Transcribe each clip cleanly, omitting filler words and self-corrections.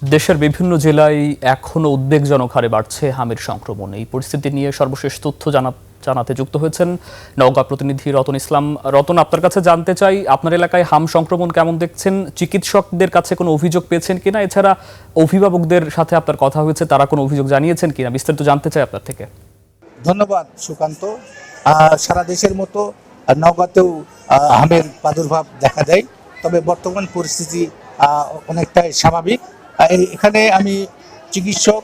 দেশের বিভিন্ন জেলায় এখনো উদ্বেগজনক হারে বাড়ছে হামের সংক্রমণ। এই পরিস্থিতি নিয়ে সর্বশেষ তথ্য জানাতে যুক্ত হয়েছেন নওগাঁ প্রতিনিধি রতন ইসলাম। রতন, আপনার কাছে জানতে চাই, আপনার এলাকায় হাম সংক্রমণ কেমন দেখছেন? চিকিৎসকদের কাছে কোনো অভিযোগ পেয়েছেন কিনা? এছাড়া অভিভাবকদের সাথে আপনার কথা হয়েছে, তারা কোনো অভিযোগ জানিয়েছেন কিনা? বিস্তারিত জানতে চাই আপনার থেকে। ধন্যবাদ সুকান্ত। সারা দেশের মতো নওগাঁতেও হামের প্রাদুর্ভাব দেখা দেয়, তবে বর্তমান পরিস্থিতি অনেকটাই স্বাভাবিক। এখানে আমি চিকিৎসক,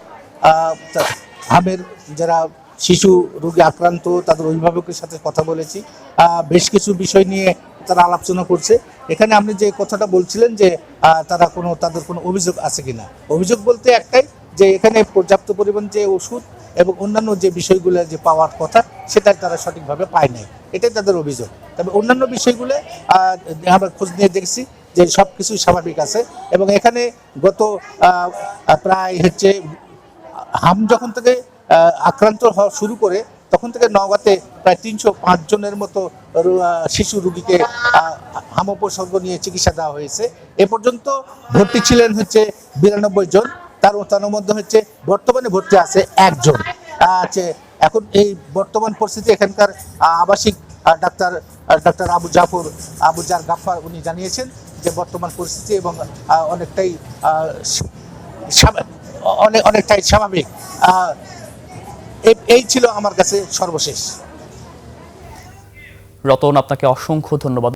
হামের যারা শিশু রোগী আক্রান্ত তাদের অভিভাবকের সাথে কথা বলেছি, বেশ কিছু বিষয় নিয়ে তারা আলোচনা করছে। এখানে আপনি যে কথাটা বলছিলেন যে তাদের কোনো অভিযোগ আছে কিনা, অভিযোগ বলতে একটাই, যে এখানে পর্যাপ্ত পরিমাণ যে ওষুধ এবং অন্যান্য যে বিষয়গুলো যে পাওয়ার কথা সেটা তারা সঠিকভাবে পায় নাই, এটাই তাদের অভিযোগ। তবে অন্যান্য বিষয়গুলো আমরা খোঁজ নিয়ে দেখছি যে সব কিছুই স্বাভাবিক আছে। এবং এখানে গত প্রায় হাম যখন থেকে আক্রান্ত হওয়া শুরু করে তখন থেকে নওগাঁতে প্রায় ৩০৫ জনের মতো শিশু রোগীকে হাম উপসর্গ নিয়ে চিকিৎসা দেওয়া হয়েছে। এ পর্যন্ত ভর্তি ছিলেন ৯২ জন, তার মধ্যে বর্তমানে ভর্তি আছে একজন। এখন এই বর্তমান পরিস্থিতি এখানকার আবাসিক ডাক্তার আবু জার গাফফার উনি জানিয়েছেন যে বর্তমান পরিস্থিতি এবং অনেকটাই স্বাভাবিক। এই ছিল আমার কাছে সর্বশেষ। রতন, আপনাকে অসংখ্য ধন্যবাদ।